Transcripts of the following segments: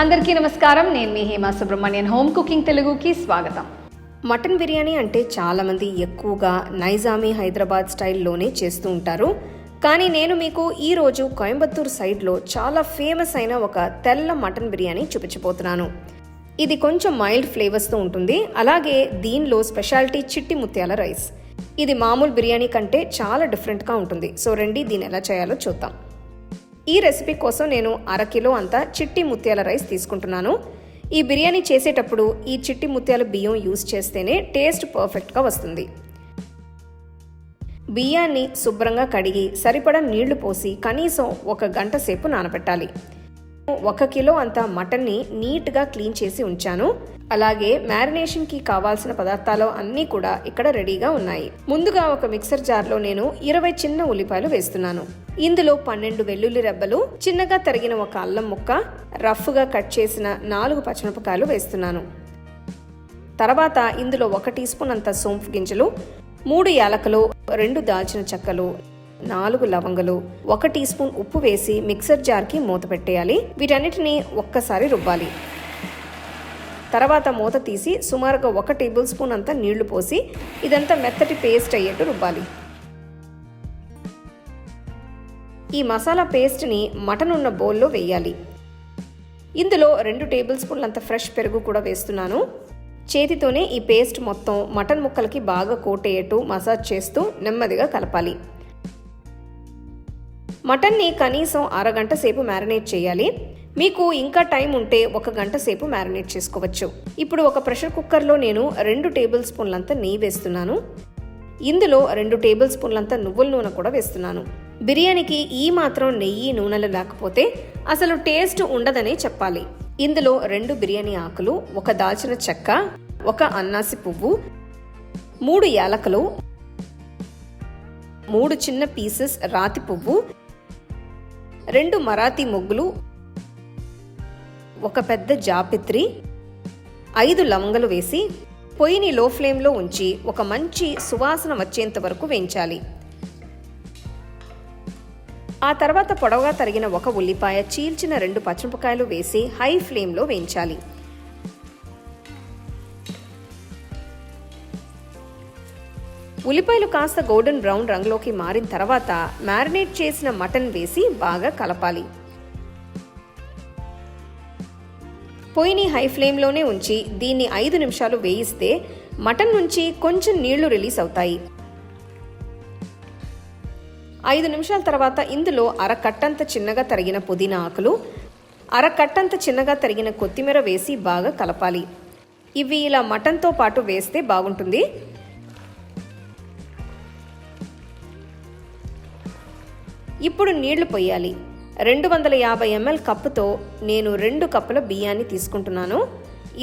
అందరికీ నమస్కారం. నేను మీ హేమా సుబ్రహ్మణ్యన్. హోమ్ కుకింగ్ తెలుగుకి స్వాగతం. మటన్ బిర్యానీ అంటే చాలామంది ఎక్కువగా నైజామీ హైదరాబాద్ స్టైల్లోనే చేస్తూ ఉంటారు. కానీ నేను మీకు ఈరోజు కోయంబత్తూర్ సైడ్లో చాలా ఫేమస్ అయిన ఒక తెల్ల మటన్ బిర్యానీ చూపించబోతున్నాను. ఇది కొంచెం మైల్డ్ ఫ్లేవర్స్తో ఉంటుంది. అలాగే దీనిలో స్పెషాలిటీ చిట్టి ముత్యాల రైస్. ఇది మామూలు బిర్యానీ కంటే చాలా డిఫరెంట్గా ఉంటుంది. సో రండి దీన్ని ఎలా చేయాలో చూద్దాం. ఈ రెసిపీ కోసం నేను 1/2 కిలో అంతా చిట్టి ముత్యాల రైస్ తీసుకుంటున్నాను. ఈ బిర్యానీ చేసేటప్పుడు ఈ చిట్టి ముత్యాల బియ్యం యూజ్ చేస్తేనే టేస్ట్ పర్ఫెక్ట్గా వస్తుంది. బియ్యాన్ని శుభ్రంగా కడిగి సరిపడా నీళ్లు పోసి కనీసం 1 గంట సేపు నానబెట్టాలి. 1 కిలో అంతా మటన్ని నీట్గా క్లీన్ చేసి ఉంచాను. అలాగే మ్యారినేషన్కి కావాల్సిన పదార్థాలు అన్నీ కూడా ఇక్కడ రెడీగా ఉన్నాయి. ముందుగా ఒక మిక్సర్ జార్లో నేను 20 చిన్న ఉల్లిపాయలు వేస్తున్నాను. ఇందులో 12 వెల్లుల్లి రెబ్బలు, చిన్నగా తరిగిన 1 అల్లం ముక్క, రఫ్గా కట్ చేసిన 4 పచ్చిమిరపకాయలు వేస్తున్నాను. తర్వాత ఇందులో 1 టీ స్పూన్ అంత సోంపు గింజలు, 3 యాలకులు, 2 దాల్చిన చెక్కలు, 4 లవంగలు, 1 టీ స్పూన్ ఉప్పు వేసి మిక్సర్ జార్కి మూత పెట్టేయాలి. వీటన్నిటిని ఒక్కసారి రుబ్బాలి. తర్వాత మూత తీసి సుమారుగా 1 టేబుల్ స్పూన్ అంతా నీళ్లు పోసి ఇదంతా మెత్తటి పేస్ట్ అయ్యేట్టు రుబ్బాలి. ఈ మసాలా పేస్ట్ని మటన్ ఉన్న బౌల్లో వేయాలి. ఇందులో 2 టేబుల్ స్పూన్లంత ఫ్రెష్ పెరుగు కూడా వేస్తున్నాను. చేతితోనే ఈ పేస్ట్ మొత్తం మటన్ ముక్కలకి బాగా కోట్ అయ్యేట్టు మసాజ్ చేస్తూ నెమ్మదిగా కలపాలి. మటన్ని కనీసం 1/2 గంట సేపు మ్యారినేట్ చేయాలి. మీకు ఇంకా టైం ఉంటే 1 గంట సేపు మ్యారినేట్ చేసుకోవచ్చు. ఇప్పుడు ఒక ప్రెషర్ కుక్కర్లో నేను 2 టేబుల్ స్పూన్లంత నెయ్యి వేస్తున్నాను. ఇందులో 2 టేబుల్ స్పూన్లంత నువ్వుల నూనె కూడా వేస్తున్నాను. బిర్యానీకి ఈ మాత్రం నెయ్యి నూనెలు లేకపోతే అసలు టేస్ట్ ఉండదనే చెప్పాలి. ఇందులో 2 బిర్యానీ ఆకులు, 1 దాల్చిన చెక్క, 1 అన్నాసి పువ్వు, 3 యాలకులు, 3 చిన్న పీసెస్ రాతి పువ్వు, 2 మరాఠీ మొగ్గులు, 1 పెద్ద జాపిత్రి, 5 లవంగలు వేసి పొయ్యిని లో ఫ్లేమ్లో ఉంచి ఒక మంచి సువాసన వచ్చేంత వరకు వేయించాలి. ఆ తర్వాత పొడవుగా తరిగిన 1 ఉల్లిపాయ, చీల్చిన 2 పచ్చిమిరపకాయలు వేసి హై ఫ్లేమ్లో వేయించాలి. ఉల్లిపాయలు కాస్త గోల్డెన్ బ్రౌన్ రంగులోకి మారిన తర్వాత మ్యారినేట్ చేసిన మటన్ వేసి బాగా కలపాలి. పొయ్యిని హై ఫ్లేమ్లోనే ఉంచి దీన్ని 5 నిమిషాలు వేయిస్తే మటన్ నుంచి కొంచెం నీళ్లు రిలీజ్ అవుతాయి. 5 నిమిషాల తర్వాత ఇందులో 1/2 కట్టంత చిన్నగా తరిగిన పుదీనా ఆకులు, 1/2 కట్టంత చిన్నగా తరిగిన కొత్తిమీర వేసి బాగా కలపాలి. ఇవి ఇలా మటన్తో పాటు వేస్తే బాగుంటుంది. ఇప్పుడు నీళ్లు పొయ్యాలి. 250 ml కప్పుతో నేను 2 కప్పుల బియ్యాన్ని తీసుకుంటున్నాను.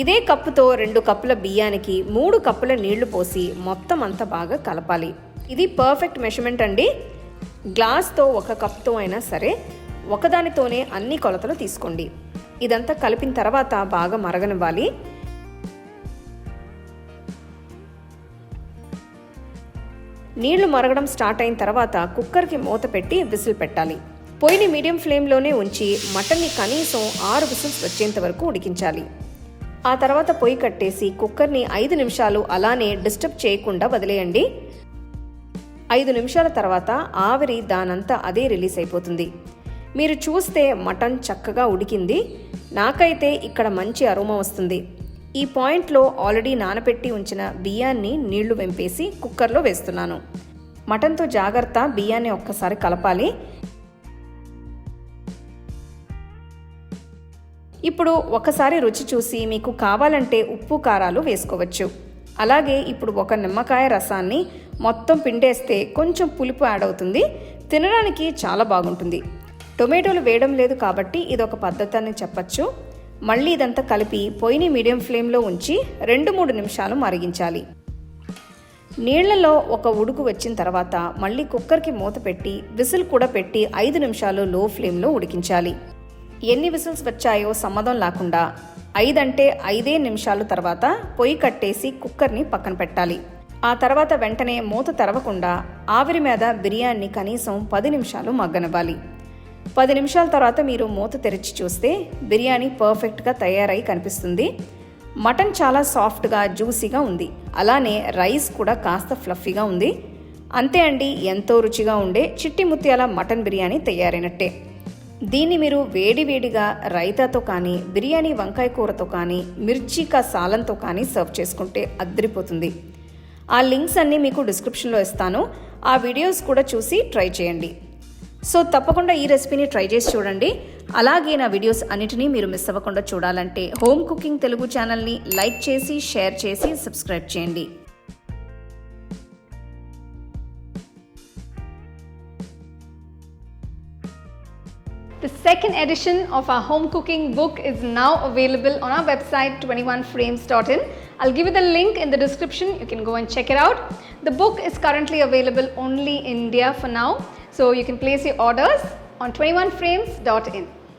ఇదే కప్పుతో 2 కప్పుల బియ్యానికి 3 కప్పుల నీళ్లు పోసి మొత్తం అంతా బాగా కలపాలి. ఇది పర్ఫెక్ట్ మెజర్మెంట్ అండి. గ్లాస్తో 1 కప్తో అయినా సరే ఒకదానితోనే అన్ని కొలతలు తీసుకోండి. ఇదంతా కలిపిన తర్వాత బాగా మరగనివ్వాలి. నీళ్లు మరగడం స్టార్ట్ అయిన తర్వాత కుక్కర్కి మూత పెట్టి విజిల్ పెట్టాలి. పొయ్యిని మీడియం ఫ్లేమ్లోనే ఉంచి మటన్ని కనీసం 6 విజిల్స్ వచ్చేంత వరకు ఉడికించాలి. ఆ తర్వాత పొయ్యి కట్టేసి కుక్కర్ని 5 నిమిషాలు అలానే డిస్టర్బ్ చేయకుండా వదిలేయండి. 5 నిమిషాల తర్వాత ఆవిరి దానంతా అదే రిలీజ్ అయిపోతుంది. మీరు చూస్తే మటన్ చక్కగా ఉడికింది. నాకైతే ఇక్కడ మంచి అరోమా వస్తుంది. ఈ పాయింట్లో ఆల్రెడీ నానబెట్టి ఉంచిన బియ్యాన్ని నీళ్లు వెంపేసి కుక్కర్లో వేస్తున్నాను. మటన్తో జాగ్రత్త, బియ్యాన్ని ఒక్కసారి కలపాలి. ఇప్పుడు ఒకసారి రుచి చూసి మీకు కావాలంటే ఉప్పు కారాలు వేసుకోవచ్చు. అలాగే ఇప్పుడు 1 నిమ్మకాయ రసాన్ని మొత్తం పిండేస్తే కొంచెం పులుపు యాడ్ అవుతుంది. తినడానికి చాలా బాగుంటుంది. టొమాటోలు వేయడం లేదు కాబట్టి ఇదొక పద్ధతి అని చెప్పచ్చు. మళ్ళీ ఇదంతా కలిపి పొయ్యిని మీడియం ఫ్లేమ్లో ఉంచి 2-3 నిమిషాలు మరిగించాలి. నీళ్లలో 1 ఉడుకు వచ్చిన తర్వాత మళ్ళీ కుక్కర్కి మూత పెట్టి విజిల్ కూడా పెట్టి 5 నిమిషాలు లో ఫ్లేమ్లో ఉడికించాలి. ఎన్ని విజిల్స్ వచ్చాయో సమ్మతం లేకుండా 5 అంటే 5 నిమిషాలు తర్వాత పొయ్యి కట్టేసి కుక్కర్ని పక్కన పెట్టాలి. ఆ తర్వాత వెంటనే మూత తెరవకుండా ఆవిరి మీద బిర్యానీ కనీసం 10 నిమిషాలు మగ్గనివ్వాలి. 10 నిమిషాల తర్వాత మీరు మూత తెరిచి చూస్తే బిర్యానీ పర్ఫెక్ట్గా తయారై కనిపిస్తుంది. మటన్ చాలా సాఫ్ట్గా జ్యూసీగా ఉంది. అలానే రైస్ కూడా కాస్త ఫ్లఫీగా ఉంది. అంతే అండి, ఎంతో రుచిగా ఉండే చిట్టి ముత్యాల మటన్ బిర్యానీ తయారైనట్టే. దీన్ని మీరు వేడివేడిగా రైతాతో కానీ, బిర్యానీ వంకాయ కూరతో కానీ, మిర్చికా సాలంతో కానీ సర్వ్ చేసుకుంటే అద్దరిపోతుంది. ఆ లింక్స్ అన్నీ మీకు డిస్క్రిప్షన్లో ఇస్తాను. ఆ వీడియోస్ కూడా చూసి ట్రై చేయండి. సో తప్పకుండా ఈ రెసిపీని ట్రై చేసి చూడండి. అలాగే నా వీడియోస్ అన్నిటినీ మీరు మిస్ అవ్వకుండా చూడాలంటే హోమ్ కుకింగ్ తెలుగు ఛానల్ని లైక్ చేసి, షేర్ చేసి, సబ్స్క్రైబ్ చేయండి. The second edition of our home cooking book is now available on our website 21frames.in. I'll give you the link in the description. You can go and check it out. The book is currently available only in India for now, so you can place your orders on 21frames.in.